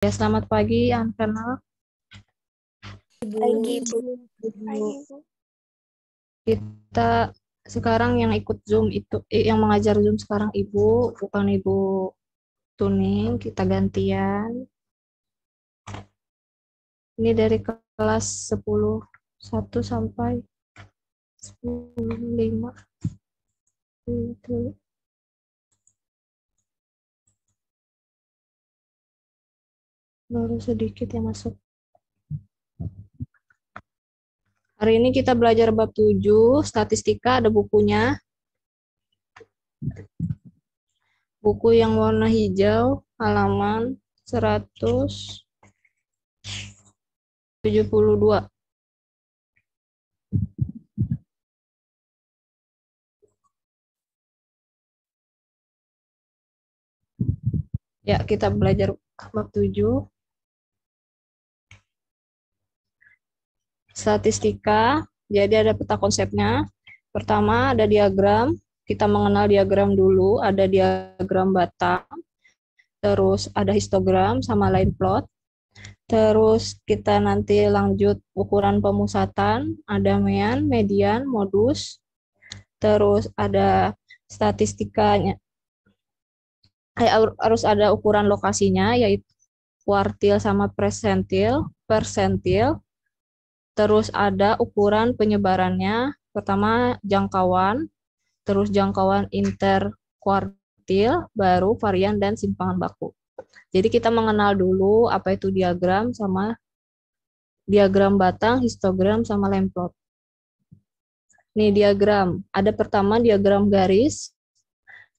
Ya, selamat pagi, anak-anak. Pagi, Bu. Kita sekarang yang ikut Zoom itu, yang mengajar Zoom sekarang Ibu, bukan Ibu Tuning, kita gantian. Ini dari kelas 10.1 sampai 10.5. Baru sedikit yang masuk. Hari ini kita belajar bab 7, statistika, ada bukunya. Buku yang warna hijau, halaman 172. Ya, kita belajar bab 7. Statistika, jadi ada peta konsepnya. Pertama ada diagram, kita mengenal diagram dulu, ada diagram batang, terus ada histogram sama line plot, terus kita nanti lanjut ukuran pemusatan, ada mean, median, modus, terus ada statistikanya, harus ada ukuran lokasinya, yaitu kuartil sama persentil, terus ada ukuran penyebarannya, pertama jangkauan, terus jangkauan interkuartil, baru varian dan simpangan baku. Jadi kita mengenal dulu apa itu diagram sama diagram batang, histogram, sama line plot. Nih diagram, ada pertama diagram garis.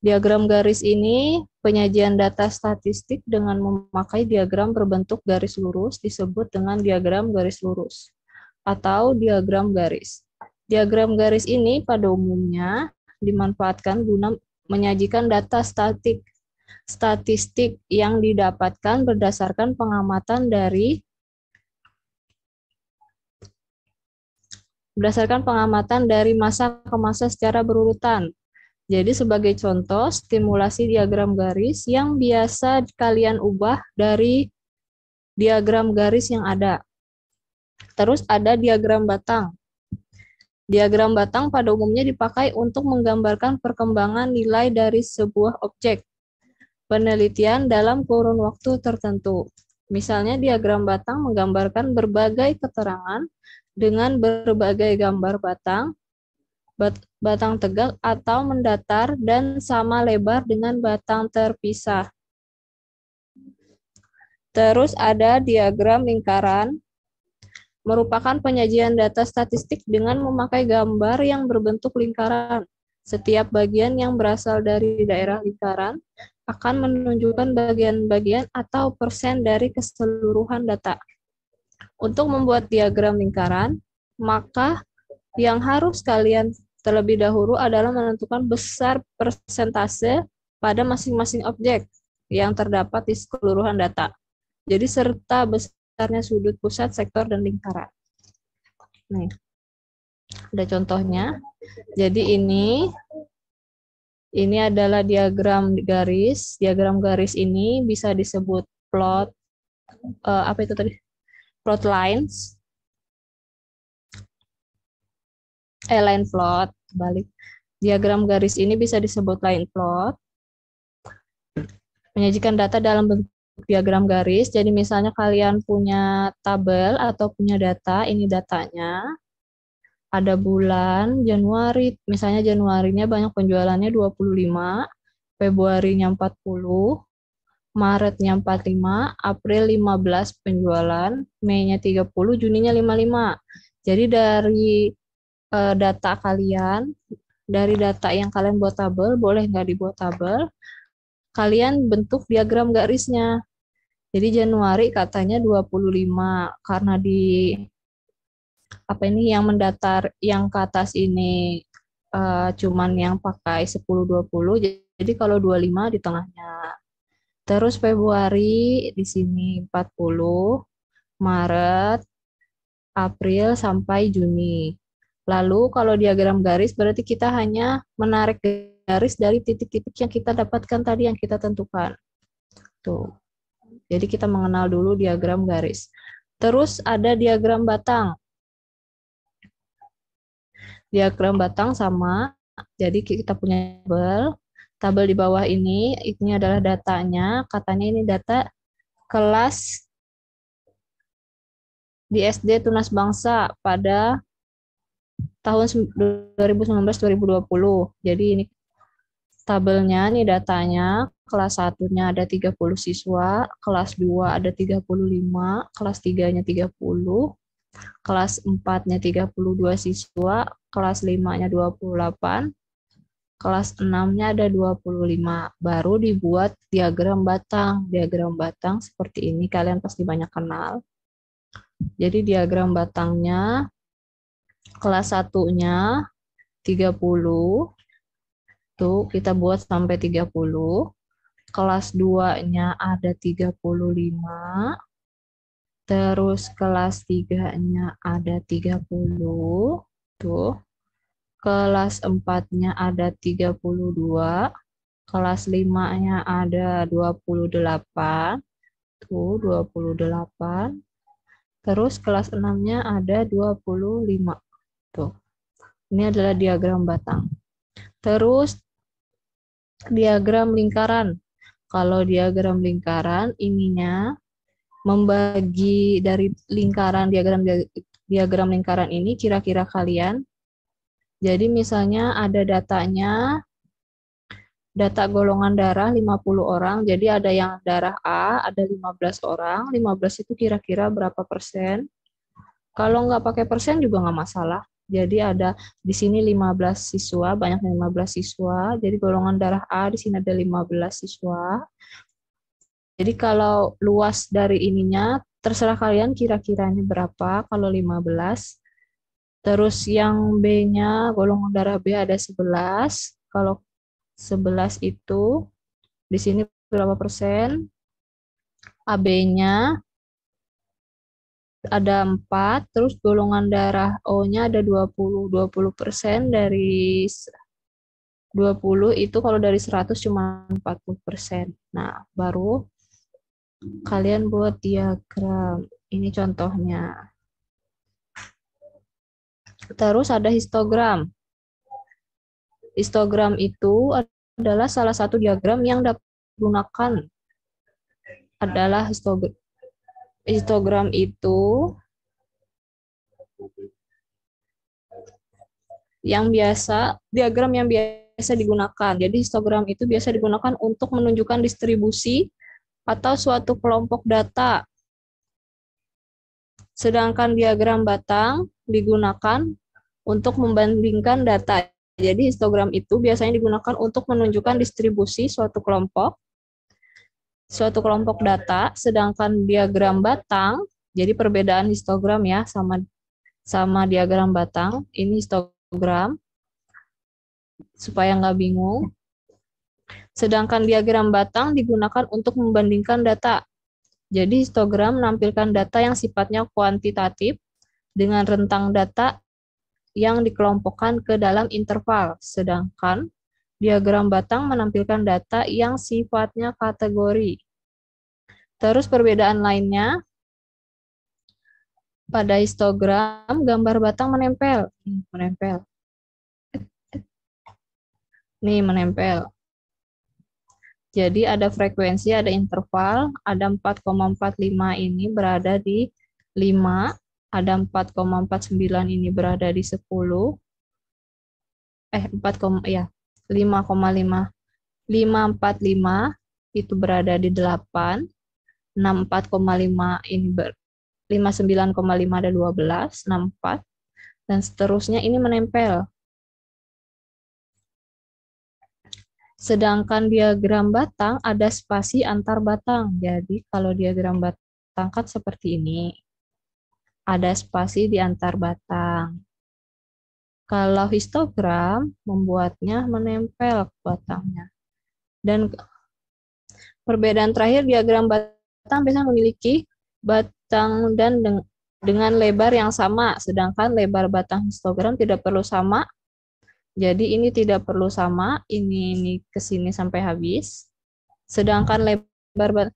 Diagram garis ini penyajian data statistik dengan memakai diagram berbentuk garis lurus disebut dengan diagram garis lurus atau diagram garis. Diagram garis ini pada umumnya dimanfaatkan guna menyajikan data statistik yang didapatkan berdasarkan pengamatan dari masa ke masa secara berurutan. Jadi sebagai contoh, stimulasi diagram garis yang biasa kalian ubah dari diagram garis yang ada. Terus ada diagram batang. Diagram batang pada umumnya dipakai untuk menggambarkan perkembangan nilai dari sebuah objek penelitian dalam kurun waktu tertentu. Misalnya diagram batang menggambarkan berbagai keterangan dengan berbagai gambar batang tegak atau mendatar dan sama lebar dengan batang terpisah. Terus ada diagram lingkaran, merupakan penyajian data statistik dengan memakai gambar yang berbentuk lingkaran. Setiap bagian yang berasal dari daerah lingkaran akan menunjukkan bagian-bagian atau persen dari keseluruhan data. Untuk membuat diagram lingkaran, maka yang harus kalian terlebih dahulu adalah menentukan besar persentase pada masing-masing objek yang terdapat di keseluruhan data. Jadi serta besarnya sudut pusat, sektor, dan lingkaran. Nih, ada contohnya. Jadi ini adalah diagram garis. Diagram garis ini bisa disebut plot, apa itu tadi? Plot lines. Line plot, balik. Diagram garis ini bisa disebut line plot. Menyajikan data dalam bentuk diagram garis. Jadi misalnya kalian punya tabel atau punya data, ini datanya. Ada bulan Januari, misalnya Januarinya banyak penjualannya 25, Februarinya 40, Maretnya 45, April 15 penjualan, Mei-nya 30, Juninya 55. Jadi dari data kalian, dari data yang kalian buat tabel, boleh nggak dibuat tabel, kalian bentuk diagram garisnya. Jadi Januari katanya 25, karena di yang mendatar yang ke atas ini cuman yang pakai 10-20, jadi kalau 25 di tengahnya. Terus Februari di sini 40, Maret, April sampai Juni. Lalu kalau diagram garis berarti kita hanya menarik garis dari titik-titik yang kita dapatkan tadi, yang kita tentukan. Tuh. Jadi kita mengenal dulu diagram garis. Terus ada diagram batang. Diagram batang sama, jadi kita punya tabel. Tabel di bawah ini adalah datanya. Katanya ini data kelas di SD Tunas Bangsa pada tahun 2019-2020. Jadi ini tabelnya, ini datanya. Kelas 1-nya ada 30 siswa, kelas 2 ada 35, kelas 3-nya 30, kelas 4-nya 32 siswa, kelas 5-nya 28, kelas 6-nya ada 25. Baru dibuat diagram batang. Diagram batang seperti ini, kalian pasti banyak kenal. Jadi diagram batangnya, kelas 1-nya 30, tuh kita buat sampai 30. Kelas 2-nya ada 35. Terus kelas 3-nya ada 30. Tuh. Kelas 4-nya ada 32. Kelas 5-nya ada 28. Tuh, 28. Terus kelas 6-nya ada 25. Tuh. Ini adalah diagram batang. Terus diagram lingkaran. Kalau diagram lingkaran, ininya membagi dari lingkaran, diagram lingkaran ini kira-kira kalian. Jadi misalnya ada datanya, data golongan darah 50 orang, jadi ada yang darah A, ada 15 orang, 15 itu kira-kira berapa persen? Kalau nggak pakai persen juga nggak masalah. Jadi ada di sini 15 siswa, banyak 15 siswa. Jadi golongan darah A di sini ada 15 siswa. Jadi kalau luas dari ininya, terserah kalian kira-kiranya berapa kalau 15. Terus yang B-nya, golongan darah B ada 11. Kalau 11 itu, di sini berapa persen? AB-nya ada 4, terus golongan darah O-nya ada 20. 20% dari 20 itu kalau dari 100 cuma 40%. Nah, baru kalian buat diagram. Ini contohnya. Terus ada histogram. Histogram itu adalah salah satu diagram yang dapat digunakan. Adalah histogram itu diagram yang biasa digunakan. Jadi histogram itu biasa digunakan untuk menunjukkan distribusi atau suatu kelompok data. Sedangkan diagram batang digunakan untuk membandingkan data. Jadi histogram itu biasanya digunakan untuk menunjukkan distribusi suatu kelompok data, sedangkan diagram batang, jadi perbedaan histogram ya sama diagram batang, ini histogram, supaya nggak bingung. Sedangkan diagram batang digunakan untuk membandingkan data. Jadi histogram menampilkan data yang sifatnya kuantitatif dengan rentang data yang dikelompokkan ke dalam interval. Sedangkan diagram batang menampilkan data yang sifatnya kategori. Terus perbedaan lainnya, pada histogram gambar batang menempel. Nih, menempel. Jadi ada frekuensi, ada interval, ada 4,45 ini berada di 5, ada 4,49 ini berada di 10, 5,545 itu berada di 8, 64,5 ini 59,5 ada 12, 64, dan seterusnya ini menempel. Sedangkan diagram batang ada spasi antar batang. Jadi kalau diagram batang kan seperti ini. Ada spasi di antar batang. Kalau histogram membuatnya menempel ke batangnya. Dan perbedaan terakhir, diagram batang biasanya memiliki batang dan dengan lebar yang sama, sedangkan lebar batang histogram tidak perlu sama. Jadi ini tidak perlu sama, ini ke sini sampai habis. Sedangkan lebar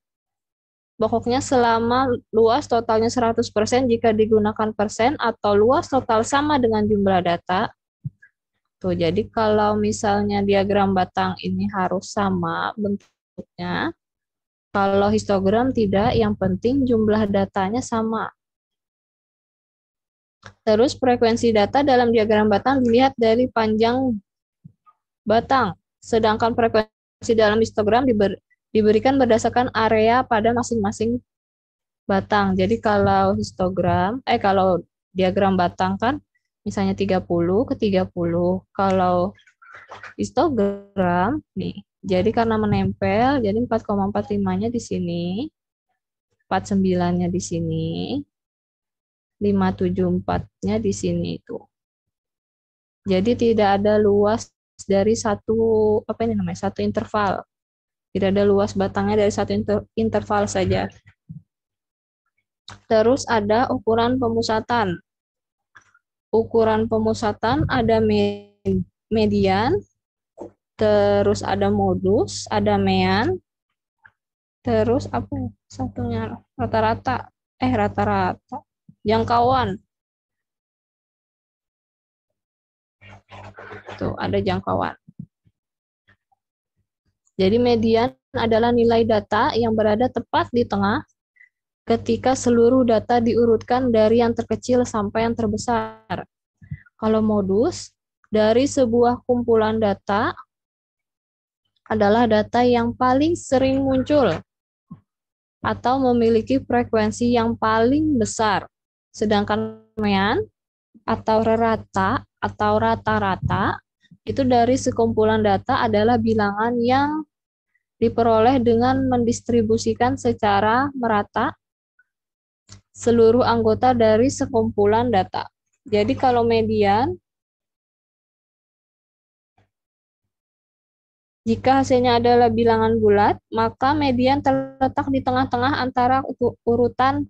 Pokoknya selama luas totalnya 100% jika digunakan persen atau luas total sama dengan jumlah data. Tuh, jadi kalau misalnya diagram batang ini harus sama bentuknya. Kalau histogram tidak, yang penting jumlah datanya sama. Terus frekuensi data dalam diagram batang dilihat dari panjang batang, sedangkan frekuensi dalam histogram diberikan berdasarkan area pada masing-masing batang. Jadi kalau kalau diagram batang kan misalnya 30 ke 30. Kalau histogram nih, jadi karena menempel, jadi 4,45-nya di sini, 49-nya di sini, 574-nya di sini itu. Jadi tidak ada luas dari satu interval. Tidak ada luas batangnya dari satu interval saja. Terus ada ukuran pemusatan. Ukuran pemusatan ada median, terus ada modus, ada mean, terus apa satunya rata-rata, jangkauan. Tuh, ada jangkauan. Jadi median adalah nilai data yang berada tepat di tengah ketika seluruh data diurutkan dari yang terkecil sampai yang terbesar. Kalau modus, dari sebuah kumpulan data adalah data yang paling sering muncul atau memiliki frekuensi yang paling besar. Sedangkan mean atau rata-rata itu dari sekumpulan data adalah bilangan yang diperoleh dengan mendistribusikan secara merata seluruh anggota dari sekumpulan data. Jadi kalau median, jika hasilnya adalah bilangan bulat, maka median terletak di tengah-tengah antara urutan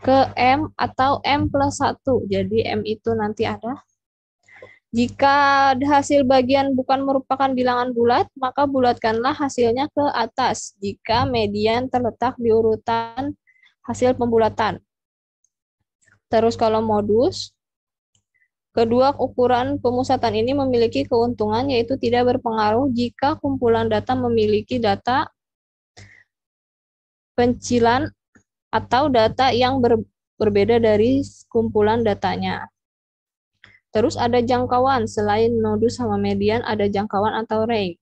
ke M atau M plus 1. Jadi M itu nanti ada. Jika hasil bagian bukan merupakan bilangan bulat, maka bulatkanlah hasilnya ke atas jika median terletak di urutan hasil pembulatan. Terus kalau modus, kedua ukuran pemusatan ini memiliki keuntungan yaitu tidak berpengaruh jika kumpulan data memiliki data pencilan atau data yang berbeda dari kumpulan datanya. Terus ada jangkauan, selain modus sama median ada jangkauan atau range.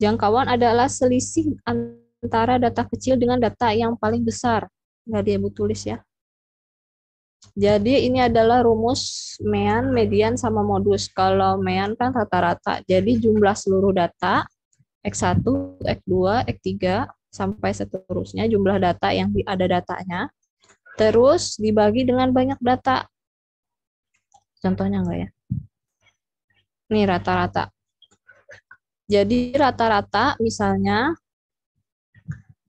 Jangkauan adalah selisih antara data kecil dengan data yang paling besar. Nggak dia tulis ya. Jadi ini adalah rumus mean, median, sama modus. Kalau mean kan rata-rata. Jadi jumlah seluruh data, X1, X2, X3, sampai seterusnya jumlah data yang ada datanya. Terus dibagi dengan banyak data. Contohnya enggak ya? Nih rata-rata. Jadi rata-rata misalnya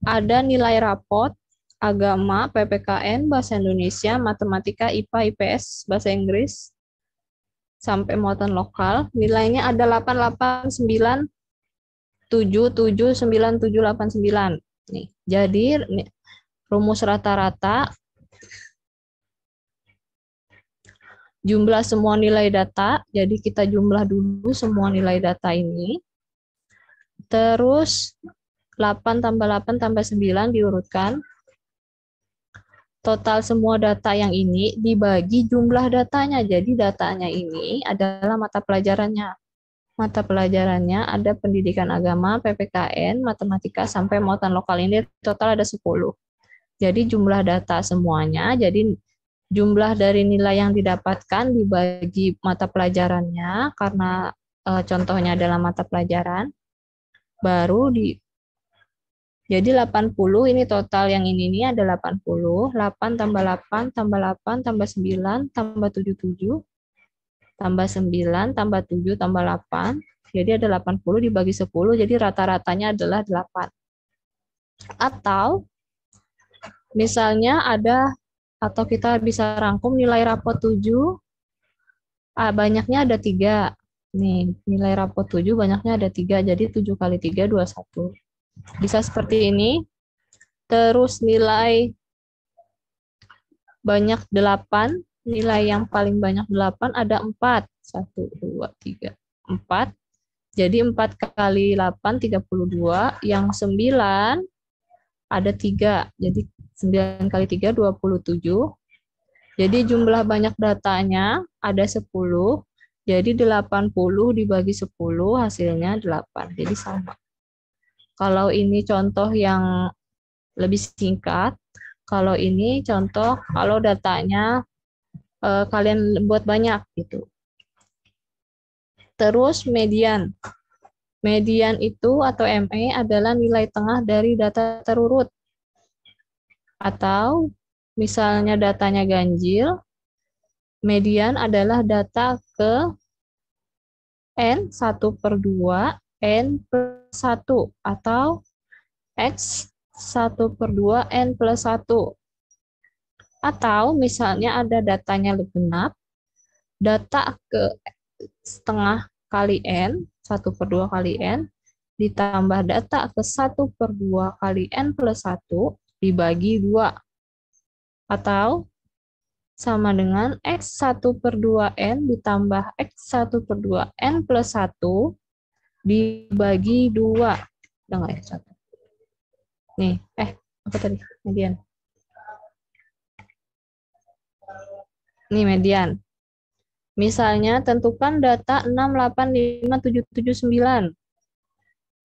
ada nilai rapot, agama, PPKN, bahasa Indonesia, matematika, IPA, IPS, bahasa Inggris, sampai muatan lokal. Nilainya ada 889779789. Nih, jadi rumus rata-rata jumlah semua nilai data, jadi kita jumlah dulu semua nilai data ini. Terus 8 tambah 8 tambah 9 diurutkan. Total semua data yang ini dibagi jumlah datanya. Jadi datanya ini adalah mata pelajarannya. Mata pelajarannya ada pendidikan agama, PPKN, matematika, sampai muatan lokal ini total ada 10. Jadi jumlah data semuanya, jadi jumlah dari nilai yang didapatkan dibagi mata pelajarannya, karena contohnya adalah mata pelajaran, jadi 80 ini total yang ini ada 80, 8 tambah 8 tambah 8 tambah 9 tambah 77 tambah 9 tambah 7 tambah 8. Jadi ada 80 dibagi 10, jadi rata-ratanya adalah 8. Atau misalnya atau kita bisa rangkum nilai rapot 7, banyaknya ada 3. Nih, nilai rapot 7 banyaknya ada 3, jadi 7 kali 3, 21. Bisa seperti ini. Terus nilai banyak 8, nilai yang paling banyak 8 ada 4. 1, 2, 3, 4. Jadi 4 kali 8, 32. Yang 9 ada 3. Jadi 9 kali 3, 27. Jadi jumlah banyak datanya ada 10. Jadi 80 dibagi 10 hasilnya 8. Jadi sama. Kalau ini contoh yang lebih singkat, kalau ini contoh kalau datanya kalian buat banyak gitu. Terus median. Median itu atau ME adalah nilai tengah dari data terurut. Atau misalnya datanya ganjil, median adalah data ke N 1/2 N plus 1 atau X 1/2 N plus 1. Atau misalnya ada datanya genap, data ke setengah kali N, 1/2 kali N, ditambah data ke 1/2 kali N plus 1 dibagi 2. Atau sama dengan X 1/2 N ditambah X 1/2 N plus 1 dibagi 2. Udah nggak ya? 1. Nih, apa tadi? Median. Nih median. Misalnya tentukan data 6, 8, 5, 7, 7, 9.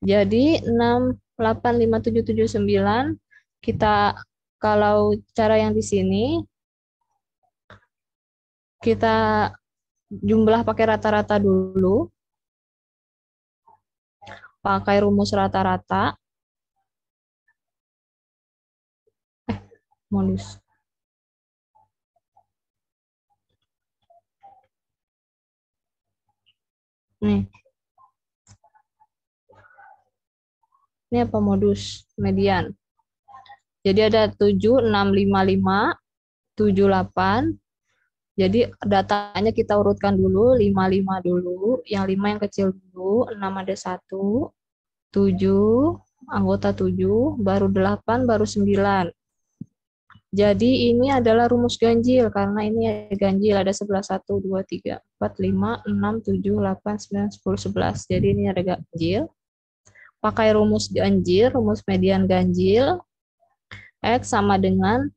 Jadi 6, 8, 5, 7, 7, 9 kita kalau cara yang di sini kita jumlah pakai rata-rata dulu. Pakai rumus rata-rata. Modus. Nih. Ini apa modus median? Jadi ada 7, 6, 5, 5, 7, 8. Jadi datanya kita urutkan dulu, 5, 5 dulu. Yang 5 yang kecil dulu, 6 ada 1, 7, anggota 7, baru 8, baru 9. Jadi ini adalah rumus ganjil, karena ini ganjil, ada 11, 1, 2, 3, 4, 5, 6, 7, 8, 9, 10, 11. Jadi ini ada ganjil. Pakai rumus ganjil, rumus median ganjil, X sama dengan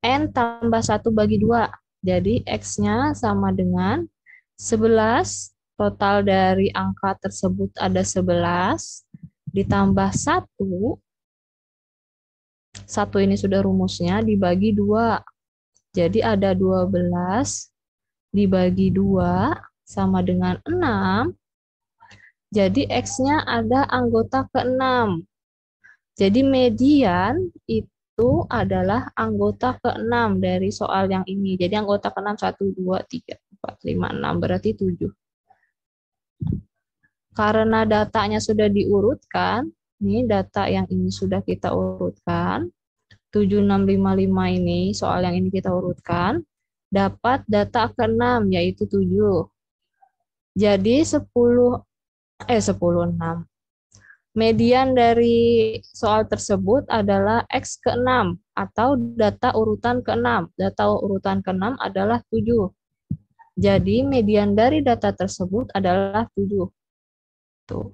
N tambah 1 bagi 2. Jadi X-nya sama dengan 11, total dari angka tersebut ada 11, ditambah 1, 1 ini sudah rumusnya, dibagi 2. Jadi ada 12 dibagi 2 sama dengan 6. Jadi X-nya ada anggota ke-6. Jadi median itu adalah anggota ke-6 dari soal yang ini. Jadi anggota ke-6 1, 2, 3, 4, 5, 6 berarti 7. Karena datanya sudah diurutkan, ini data yang ini sudah kita urutkan, 7, 6, 5, 5 ini, soal yang ini kita urutkan, dapat data ke-6 yaitu 7. Jadi 10, 6. Median dari soal tersebut adalah X ke-6 atau data urutan ke-6. Data urutan ke-6 adalah 7. Jadi median dari data tersebut adalah 7. Tuh.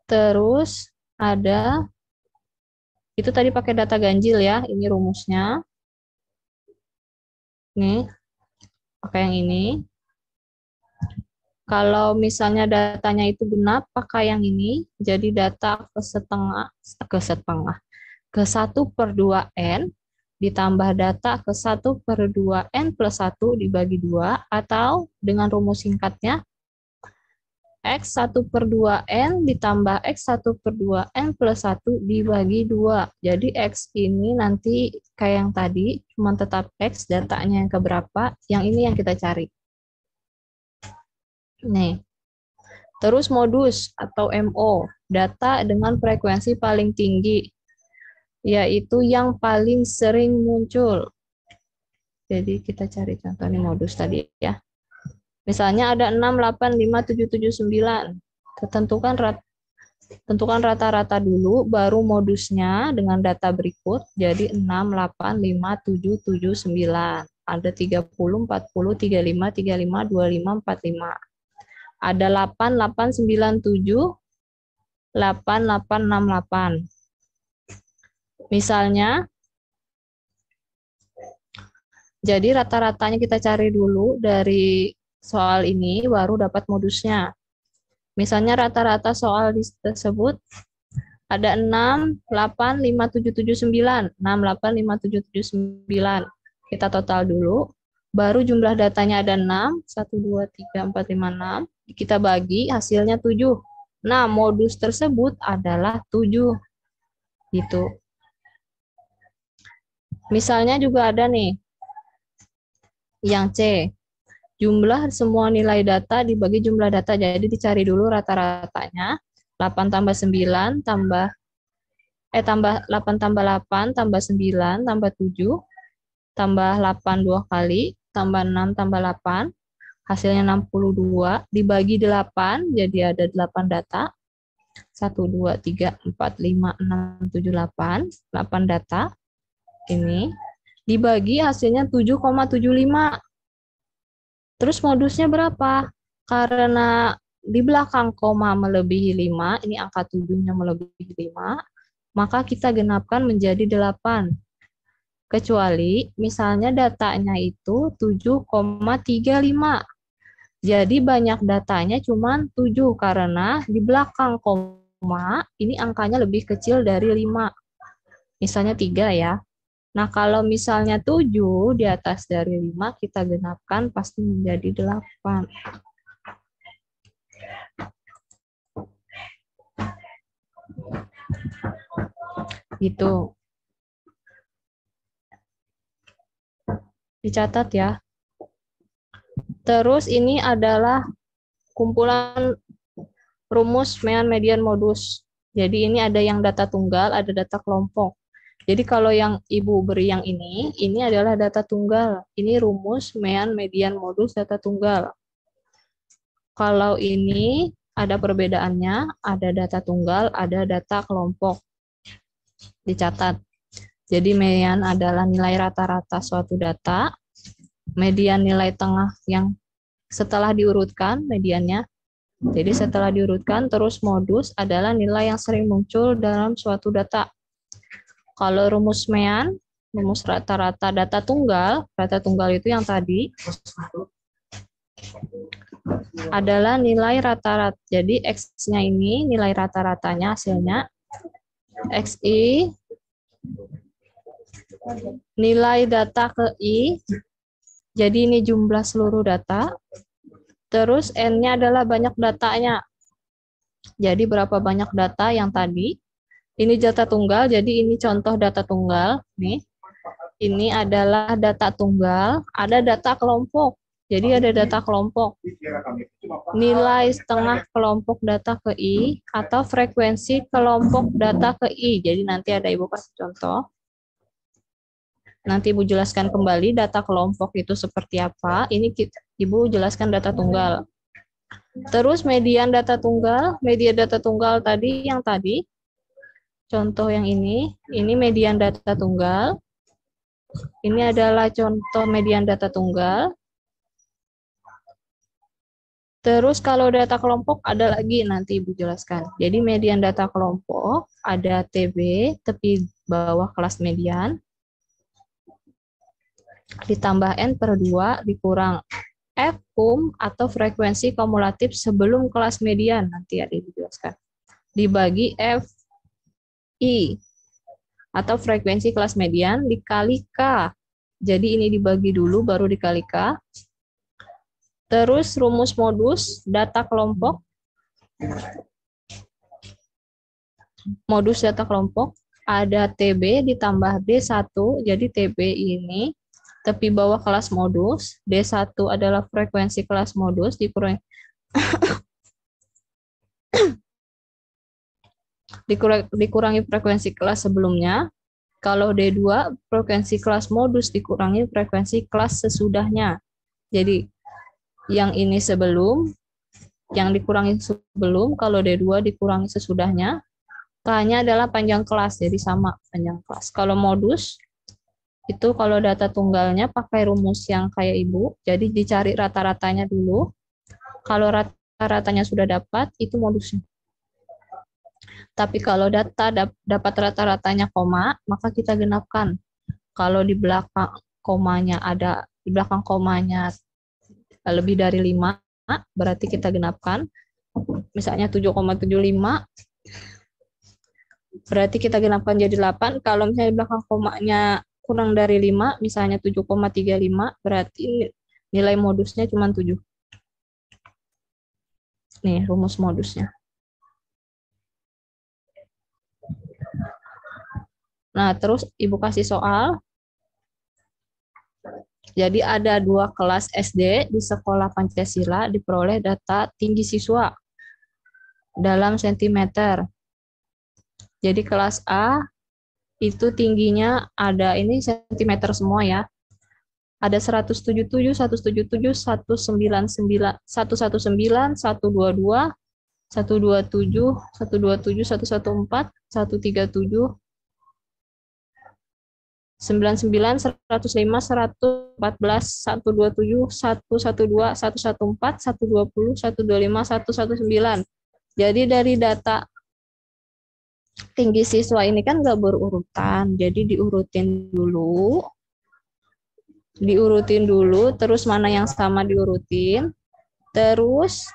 Terus ada, itu tadi pakai data ganjil ya, ini rumusnya. Nih, pakai yang ini. Kalau misalnya datanya itu genap, pakai yang ini. Jadi data ke 1/2 N ditambah data ke 1/2 N plus 1 dibagi 2, atau dengan rumus singkatnya, X 1/2 N ditambah X 1/2 N plus 1 dibagi 2. Jadi X ini nanti kayak yang tadi, cuma tetap X, datanya yang keberapa, yang ini yang kita cari. Nih. Terus modus atau MO, data dengan frekuensi paling tinggi, yaitu yang paling sering muncul. Jadi kita cari contoh nih modus tadi ya. Misalnya ada 6, 8, 5, 7, 7, 9. Tentukan Tentukan rata-rata dulu, baru modusnya dengan data berikut. Jadi 6, 8, 5, 7, 7, 9. Ada 30, 40, 35, 35, 25, 45. Ada 8, 8, 9, 7, 8, 8, 6, 8. Misalnya, jadi rata-ratanya kita cari dulu dari soal ini, baru dapat modusnya. Misalnya rata-rata soal tersebut ada 6, 8, 5, 7, 7, 9. 6, 8, 5, 7, 7, 9. Kita total dulu. Baru jumlah datanya ada 6. 1, 2, 3, 4, 5, 6. Kita bagi, hasilnya 7. Nah, modus tersebut adalah 7. Gitu. Misalnya juga ada nih, yang C. Jumlah semua nilai data dibagi jumlah data. Jadi dicari dulu rata-ratanya. 8 tambah 9 tambah 8 tambah 8 tambah 9 tambah 7 tambah 8 dua kali tambah 6 tambah 8 hasilnya 62 dibagi 8 jadi ada 8 data. 1 2 3 4 5 6 7 8 data. Ini dibagi hasilnya 7,75. Terus modusnya berapa? Karena di belakang koma melebihi 5, ini angka 7-nya melebihi 5, maka kita genapkan menjadi 8. Kecuali misalnya datanya itu 7,35. Jadi banyak datanya cuma 7 karena di belakang koma ini angkanya lebih kecil dari 5. Misalnya 3 ya. Nah, kalau misalnya 7 di atas dari 5, kita genapkan pasti menjadi 8. Gitu. Dicatat ya. Terus ini adalah kumpulan rumus mean, median, modus. Jadi ini ada yang data tunggal, ada data kelompok. Jadi kalau yang Ibu beri yang ini adalah data tunggal. Ini rumus, mean, median, modus, data tunggal. Kalau ini ada perbedaannya, ada data tunggal, ada data kelompok. Dicatat. Jadi mean adalah nilai rata-rata suatu data, median nilai tengah yang setelah diurutkan mediannya. Jadi setelah diurutkan, terus modus adalah nilai yang sering muncul dalam suatu data. Kalau rumus mean, rumus rata-rata data tunggal itu yang tadi adalah nilai rata-rata. Jadi X-nya ini nilai rata-ratanya hasilnya. XI nilai data ke I. Jadi ini jumlah seluruh data. Terus N-nya adalah banyak datanya. Jadi berapa banyak data yang tadi? Ini data tunggal, jadi ini contoh data tunggal. Nih. Ini adalah data tunggal, ada data kelompok. Jadi ada data kelompok. Nilai setengah kelompok data ke I atau frekuensi kelompok data ke I. Jadi nanti ada Ibu kasih contoh. Nanti Ibu jelaskan kembali data kelompok itu seperti apa. Ini Ibu jelaskan data tunggal. Terus median data tunggal tadi yang tadi. Contoh yang ini median data tunggal. Ini adalah contoh median data tunggal. Terus kalau data kelompok ada lagi nanti Ibu jelaskan. Jadi median data kelompok ada TB, tepi bawah kelas median, ditambah N per 2 dikurang F kum atau frekuensi kumulatif sebelum kelas median. Nanti ada dijelaskan. Dibagi F I atau frekuensi kelas median dikali K. Jadi ini dibagi dulu baru dikali K. Terus rumus modus data kelompok. Modus data kelompok ada TB ditambah D1. Jadi TB ini tepi bawah kelas modus. D1 adalah frekuensi kelas modus dikurangi frekuensi kelas sebelumnya. Kalau D2, frekuensi kelas modus dikurangi frekuensi kelas sesudahnya. Jadi, yang ini sebelum, Yang dikurangi sebelum, kalau D2 dikurangi sesudahnya. K-nya adalah panjang kelas, jadi sama panjang kelas. Kalau modus, itu kalau data tunggalnya pakai rumus yang kayak Ibu, jadi dicari rata-ratanya dulu. Kalau rata-ratanya sudah dapat, itu modusnya. Tapi kalau data dapat rata-ratanya koma, maka kita genapkan. Kalau di belakang komanya lebih dari 5, berarti kita genapkan. Misalnya 7,75, berarti kita genapkan jadi 8. Kalau misalnya di belakang komanya kurang dari 5, misalnya 7,35, berarti nilai modusnya cuma 7. Nih, rumus modusnya. Nah, terus Ibu kasih soal. Jadi ada 2 kelas SD di sekolah Pancasila diperoleh data tinggi siswa dalam sentimeter. Jadi kelas A itu tingginya ada ini sentimeter semua ya. Ada 177, 177, 199, 119, 122, 127, 127, 114, 137, 99, 105, 114, 127, 112, 114, 120, 125, 119. Jadi dari data tinggi siswa ini kan nggak berurutan, jadi diurutin dulu, terus mana yang sama diurutin, terus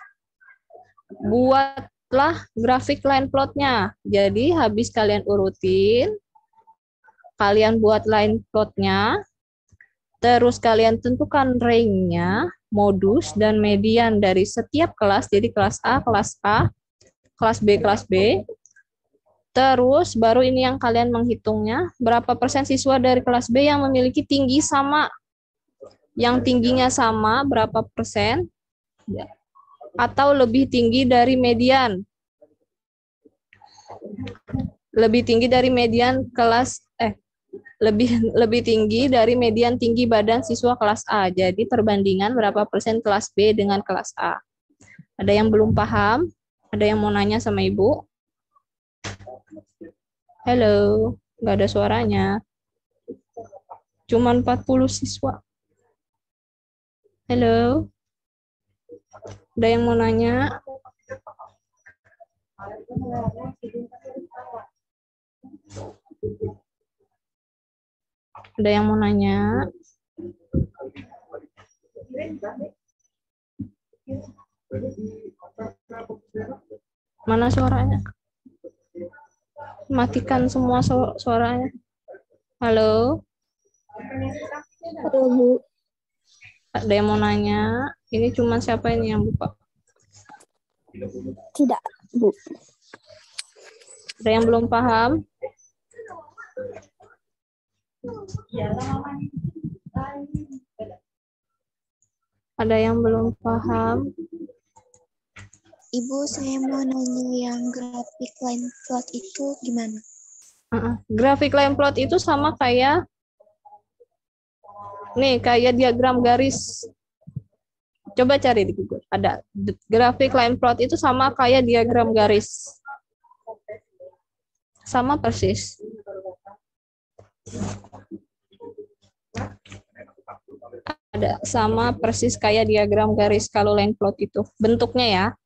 buatlah grafik line plotnya. Jadi habis kalian urutin, kalian buat line plotnya, terus kalian tentukan range-nya, modus, dan median dari setiap kelas, jadi kelas A, kelas A, kelas B, kelas B. Terus baru ini yang kalian menghitungnya, berapa persen siswa dari kelas B yang memiliki tinggi sama, yang tingginya sama berapa persen, atau lebih tinggi dari median. Lebih tinggi dari median kelas, lebih tinggi dari median tinggi badan siswa kelas A. Jadi perbandingan berapa persen kelas B dengan kelas A. Ada yang belum paham? Ada yang mau nanya sama Ibu? Halo, nggak ada suaranya. Cuman 40 siswa. Halo, ada yang mau nanya? Ada yang mau nanya? Mana suaranya? Matikan semua suaranya. Halo? Halo, Bu. Ada yang mau nanya? Ini cuma siapa ini yang buka? Tidak, Bu. Ada yang belum paham? Ada yang belum paham? Ibu, saya mau nanya yang grafik line plot itu gimana? Grafik line plot itu sama kayak nih, kayak diagram garis. Coba cari di Google. Ada grafik line plot itu sama kayak diagram garis. Sama persis. Ada sama persis kayak diagram garis kalau line plot itu. Bentuknya ya.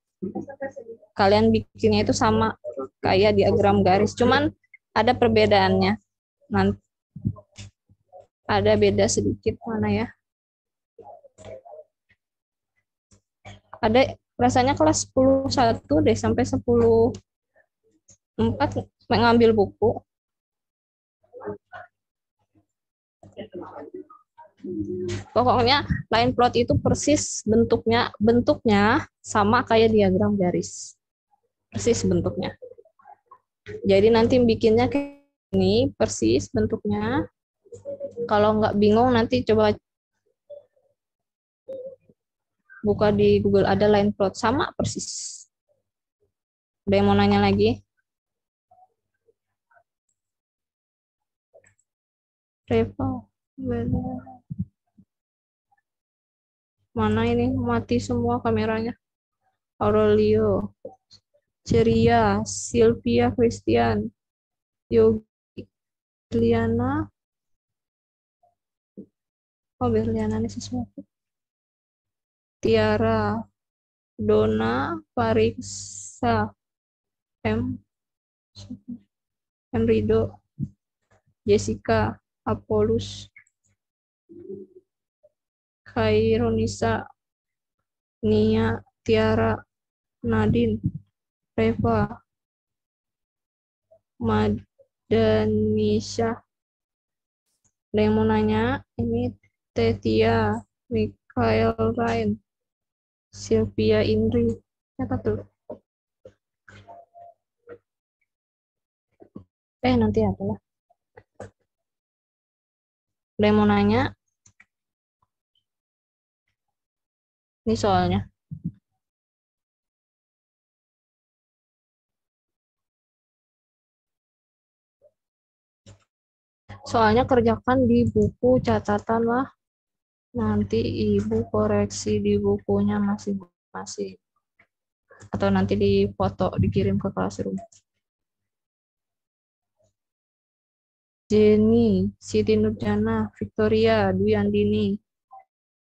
Kalian bikinnya itu sama kayak diagram garis. Cuman ada perbedaannya. Nanti ada beda sedikit mana ya. Ada rasanya kelas 10.1 deh sampai 10.4 mengambil buku. Pokoknya line plot itu persis bentuknya sama kayak diagram garis. Persis bentuknya. Jadi nanti bikinnya kayak ini persis bentuknya. Kalau nggak bingung nanti coba buka di Google, ada line plot sama persis. Ada yang mau nanya lagi? Reva, mana ini mati semua kameranya? Aurelio, Ceria, Sylvia Christian, Yogi, Berliana, oh Berliana ini sesuatu. Tiara, Donna, Pariksa, M, Rido, Jessica, Apolus, Kaironisa, Nia, Tiara, Nadine, Reva, Madanisha. Ada yang mau nanya? Ini Tetia, Mikael Ryan, Sylvia Indri. Catat dulu. Nanti apalah. Ada yang mau nanya? Ini soalnya. Soalnya kerjakan di buku catatan lah. Nanti ibu koreksi di bukunya masing-masing. Atau nanti di foto dikirim ke classroom. Jenny, Siti Nurjana, Victoria, Dwi Andini,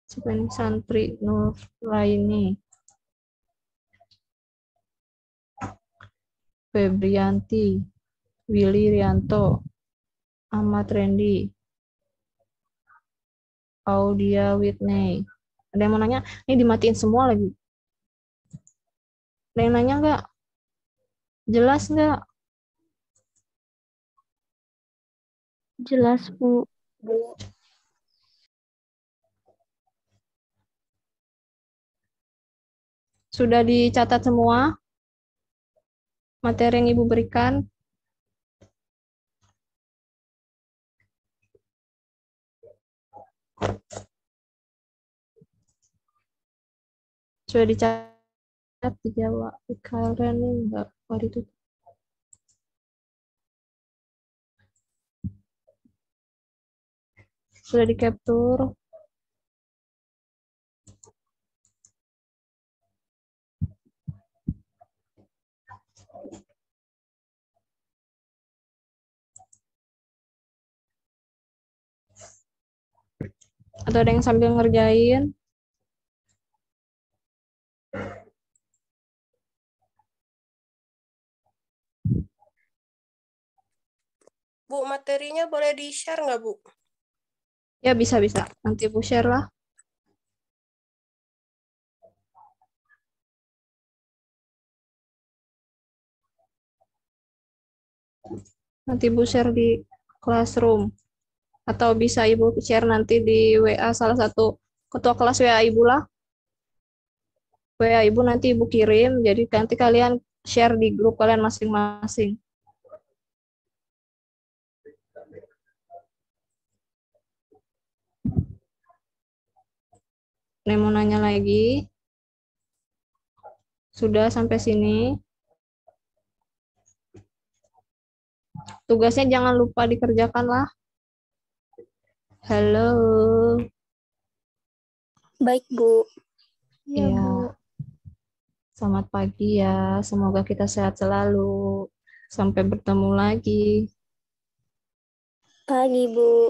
Supeni Santri, Nur Laini, Febrianti, Willy Rianto, Ahmad Randy, Audia Whitney. Ada yang mau nanya? Ini dimatiin semua lagi. Ada yang nanya nggak? Jelas nggak? Jelas, Bu. Sudah dicatat semua materi yang Ibu berikan? Sudah dicatat, dijawab. Kalian enggak hari itu. Sudah di capture. Atau ada yang sambil ngerjain? Bu, materinya boleh di-share nggak, Bu? Ya, bisa-bisa. Nanti Bu share lah. Nanti Bu share di classroom. Atau bisa Ibu share nanti di WA salah satu ketua kelas WA Ibu lah. WA Ibu nanti Ibu kirim, jadi nanti kalian share di grup kalian masing-masing. Nih mau nanya lagi? Sudah sampai sini? Tugasnya jangan lupa dikerjakan lah. Halo. Baik, Bu. Iya, Bu. Selamat pagi ya. Semoga kita sehat selalu. Sampai bertemu lagi. Pagi, Bu.